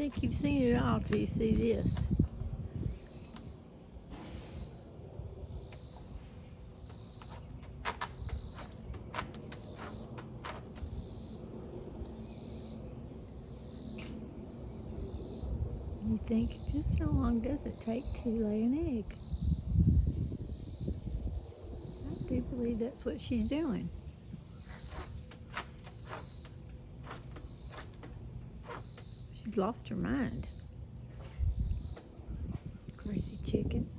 think you've seen it all till you see this. You think, just how long does it take to lay an egg? I do believe that's what she's doing. She's lost her mind. Crazy chicken.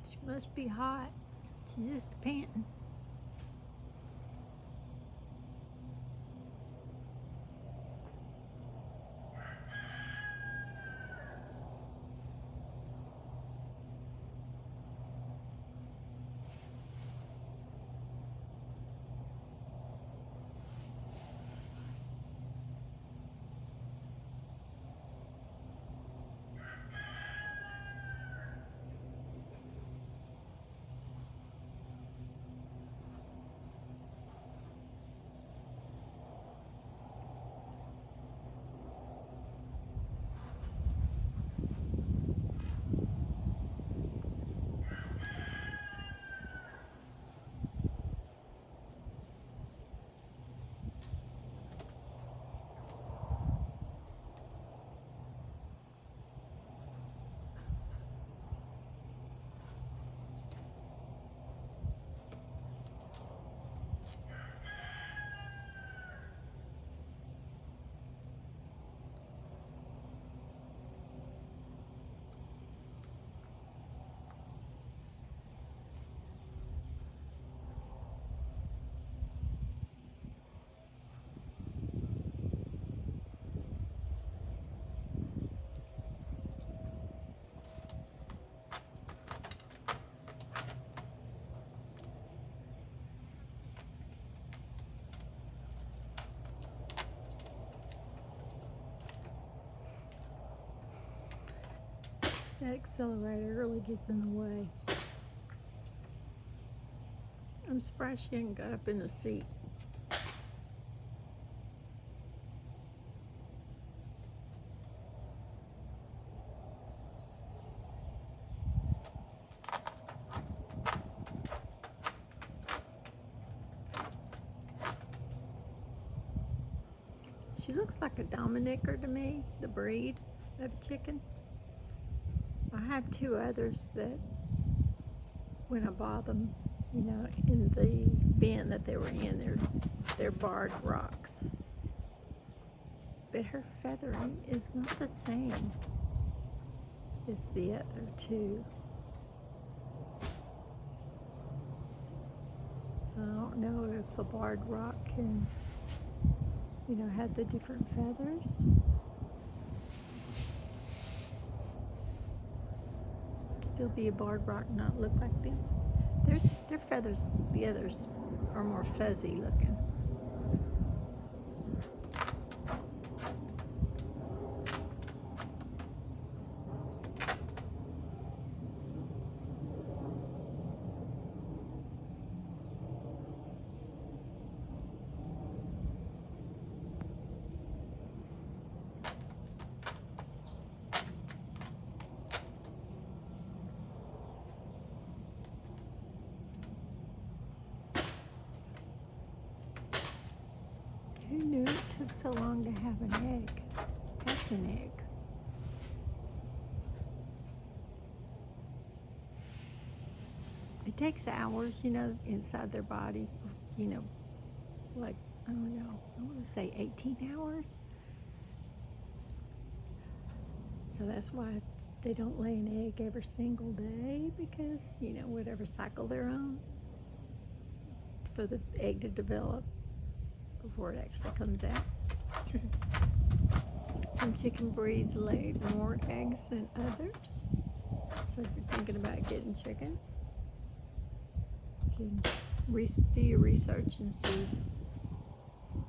She must be hot. She's just panting. That accelerator really gets in the way. I'm surprised she hadn't got up in the seat. She looks like a Dominicker to me, the breed of chicken. I have two others that, when I bought them, in the bin that they were in, they're barred rocks. But her feathering is not the same as the other two. don't know if a barred rock can, have the different feathers. Still be a barred rock, not look like them. Their feathers, the others, are more fuzzy looking. Who knew it took so long to have an egg? That's an egg. It takes hours, inside their body, like, I don't know, I want to say 18 hours. So that's why they don't lay an egg every single day, because, whatever cycle they're on, for the egg to develop before it actually comes out. Some chicken breeds lay more eggs than others. So if you're thinking about getting chickens, you can do your research and see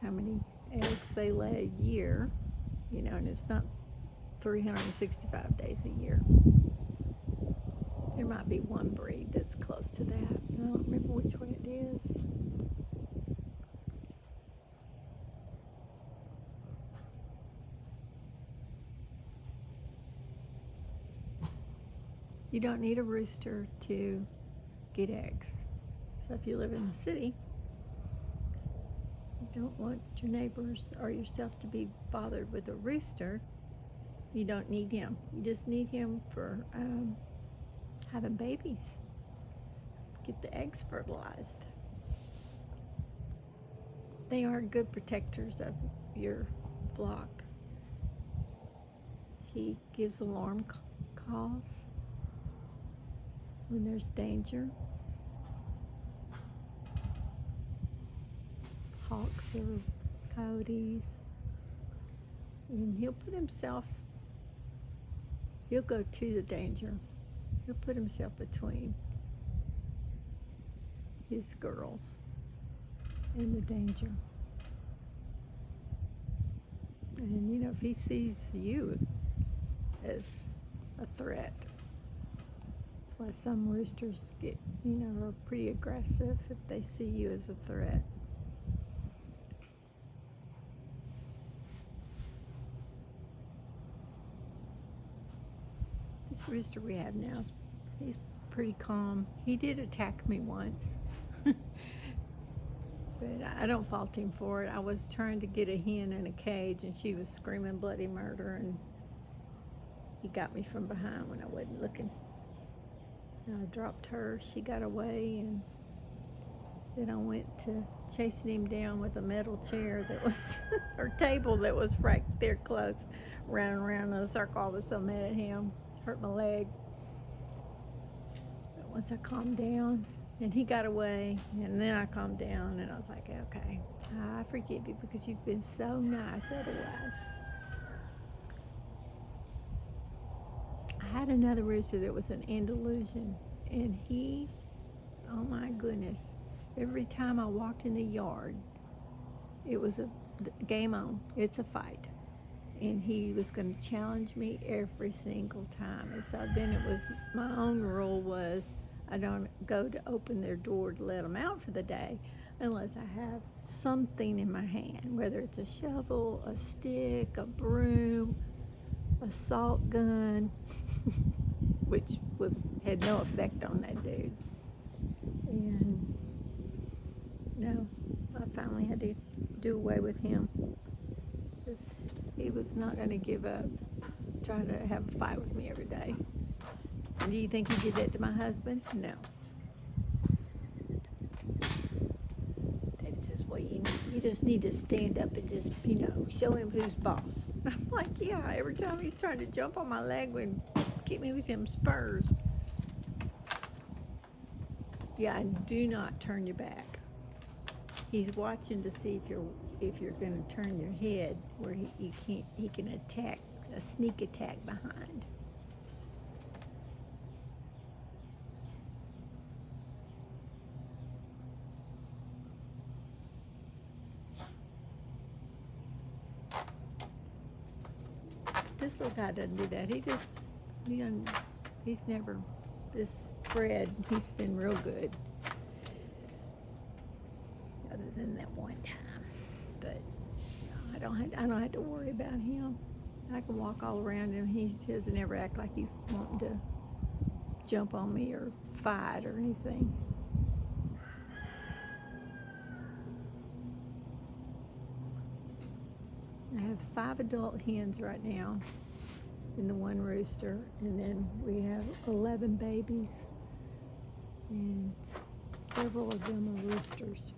how many eggs they lay a year, and it's not 365 days a year. There might be one breed that's close to that. I don't remember which one it is. You don't need a rooster to get eggs. So if you live in the city, you don't want your neighbors or yourself to be bothered with a rooster. You don't need him. You just need him for having babies. Get the eggs fertilized. They are good protectors of your flock. He gives alarm calls when there's danger. Hawks or coyotes. And he'll go to the danger. He'll put himself between his girls and the danger. And if he sees you as a threat, that's why some roosters are pretty aggressive if they see you as a threat. This rooster we have now, he's pretty calm. He did attack me once, but I don't fault him for it. I was trying to get a hen in a cage, and she was screaming bloody murder, and he got me from behind when I wasn't looking. And I dropped her. She got away, and then I went to chasing him down with a metal chair that was, or table that was right there close, round and round in a circle. I was so mad at him. Hurt my leg. But once I calmed down, and he got away, and then I calmed down, and I was like, okay, I forgive you because you've been so nice otherwise. I had another rooster that was an Andalusian, and he, oh my goodness, every time I walked in the yard, it was a game on. It's a fight. And he was going to challenge me every single time. And so then it was, my own rule was, I don't go to open their door to let them out for the day unless I have something in my hand, whether it's a shovel, a stick, a broom, a salt gun, which had no effect on that dude. And no, I finally had to do away with him. He was not going to give up trying to have a fight with me every day. And do you think he did that to my husband? No. David says, well, you just need to stand up and just, show him who's boss. I'm like, yeah, every time he's trying to jump on my leg and get me with them spurs. Yeah, and do not turn your back. he's watching to see if you're going to turn your head where he can attack, a sneak attack behind. This little guy doesn't do that. He's never, this Fred, he's been real good. Other than that one time. But no, I don't have to worry about him. I can walk all around him. He doesn't ever act like he's wanting to jump on me or fight or anything. I have 5 adult hens right now in the one rooster, and then we have 11 babies, and several of them are roosters.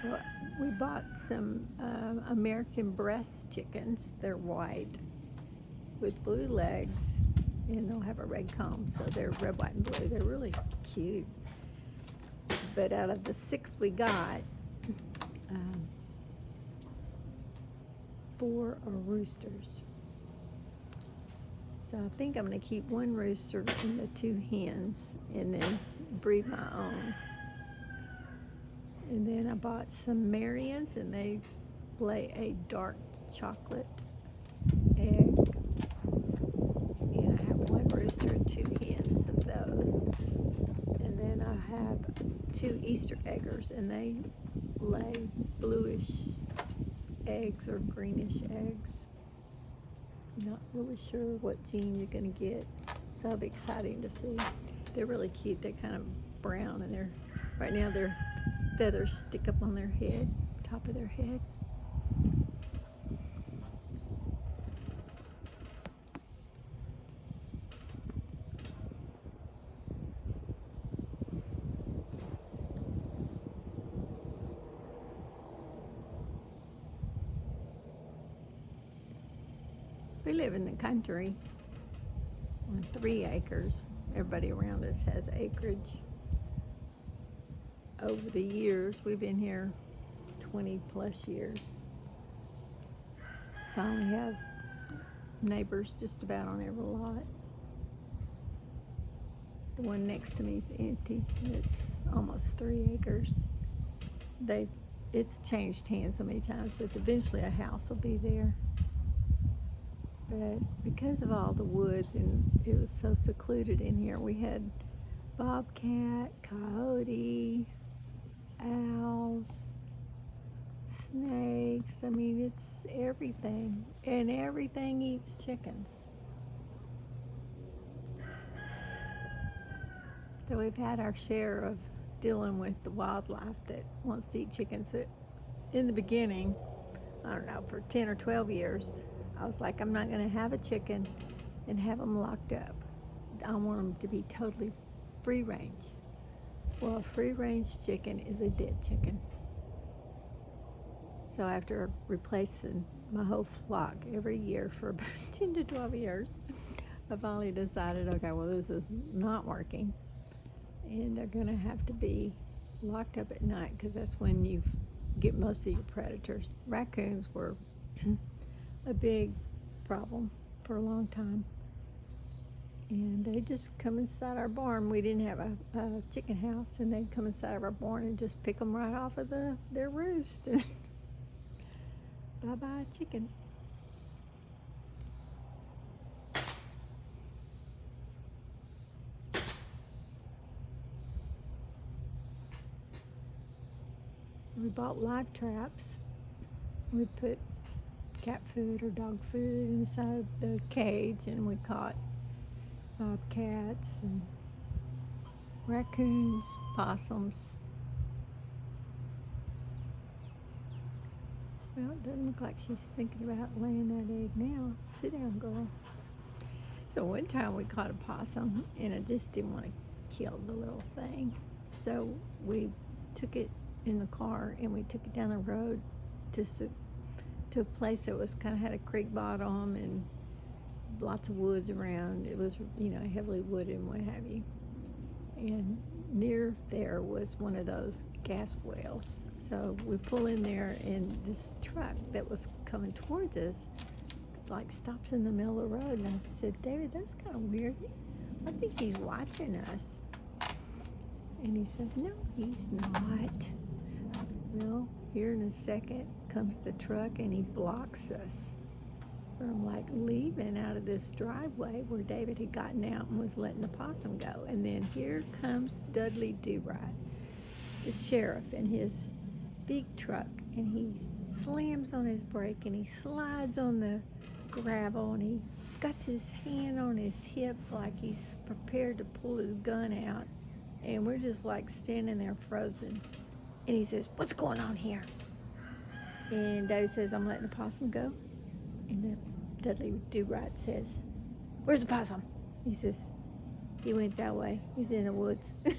So we bought some American breast chickens. They're white with blue legs, and they'll have a red comb, so they're red, white, and blue. They're really cute. But out of the 6 we got, 4 are roosters. So I think I'm going to keep 1 rooster and the 2 hens, and then breed my own. And then I bought some Marians, and they lay a dark chocolate egg. And I have 1 rooster and 2 hens of those. And then I have 2 Easter eggers, and they lay bluish eggs or greenish eggs. Not really sure what gene you're going to get, so it'll be exciting to see. They're really cute. They're kind of brown, and right now their feathers stick up on their head, top of their head. We live in the country on 3 acres. Everybody around us has acreage. Over the years, we've been here 20 plus years. Finally have neighbors just about on every lot. The one next to me is empty. It's almost 3 acres. It's changed hands so many times, but eventually a house will be there. But because of all the woods and it was so secluded in here, we had bobcat, coyote, owls, snakes. I mean, it's everything. And everything eats chickens. So we've had our share of dealing with the wildlife that wants to eat chickens. In the beginning, I don't know, for 10 or 12 years, I was like, I'm not going to have a chicken and have them locked up. I want them to be totally free range. Well, a free range chicken is a dead chicken. So after replacing my whole flock every year for about 10 to 12 years, I finally decided, okay, well, this is not working. And they're going to have to be locked up at night, because that's when you get most of your predators. Raccoons were a big problem for a long time, and they just come inside our barn. We didn't have a chicken house, and they'd come inside of our barn and just pick them right off of their roost. Bye-bye chicken. We bought live traps. We put cat food or dog food inside the cage, and we caught bobcats and raccoons, possums. Well, it doesn't look like she's thinking about laying that egg now. Sit down, girl. So one time we caught a possum, and I just didn't want to kill the little thing. So we took it in the car, and we took it down the road to a place that was kind of had a creek bottom, and lots of woods around. It was, heavily wooded and what have you. And near there was one of those gas wells. So we pull in there, and this truck that was coming towards us, it's like stops in the middle of the road. And I said, David, that's kind of weird. I think he's watching us. And he said, no, he's not. Well, here in a second comes the truck, and he blocks us from like leaving out of this driveway where David had gotten out and was letting the possum go. And then here comes Dudley Do-Right, the sheriff, in his big truck, and he slams on his brake, and he slides on the gravel, and he got his hand on his hip like he's prepared to pull his gun out. And we're just like standing there frozen. And he says, what's going on here? And David says, I'm letting the possum go. And Dudley Do-Right says, where's the possum? He says, he went that way. He's in the woods. And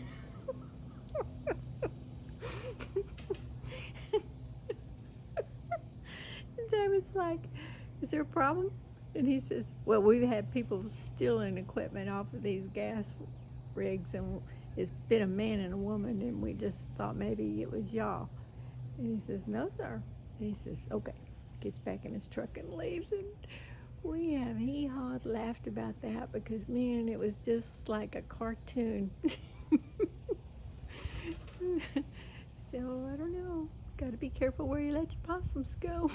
David's like, is there a problem? And he says, well, we've had people stealing equipment off of these gas rigs, and it's been a man and a woman, and we just thought maybe it was y'all. And he says, no, sir. And he says, okay. Gets back in his truck and leaves, and we have hee-hawed, laughed about that because, man, it was just like a cartoon. So, I don't know. Got to be careful where you let your possums go.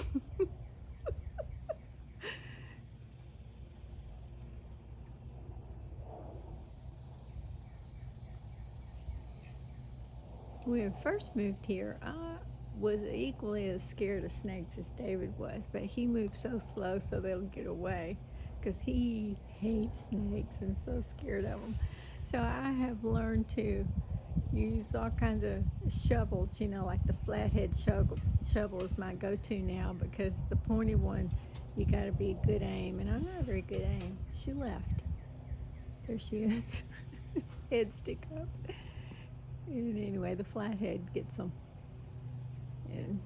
When we first moved here, I was equally as scared of snakes as David was, but he moved so slow so they'll get away because he hates snakes and so scared of them. So I have learned to use all kinds of shovels, like the flathead shovel is my go-to now, because the pointy one, you got to be good aim, and I'm not a very good aim. She left. There she is. Head stick up. And anyway, the flathead gets them. And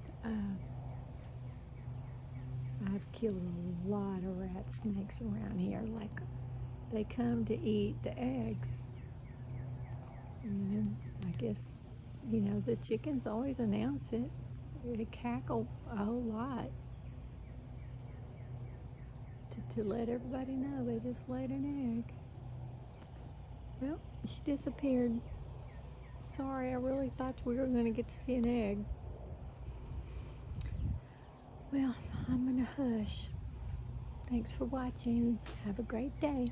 I've killed a lot of rat snakes around here. Like, they come to eat the eggs. And I guess, the chickens always announce it. They cackle a whole lot to let everybody know they just laid an egg. Well, she disappeared. Sorry, I really thought we were going to get to see an egg. Well, I'm going to hush. Thanks for watching. Have a great day.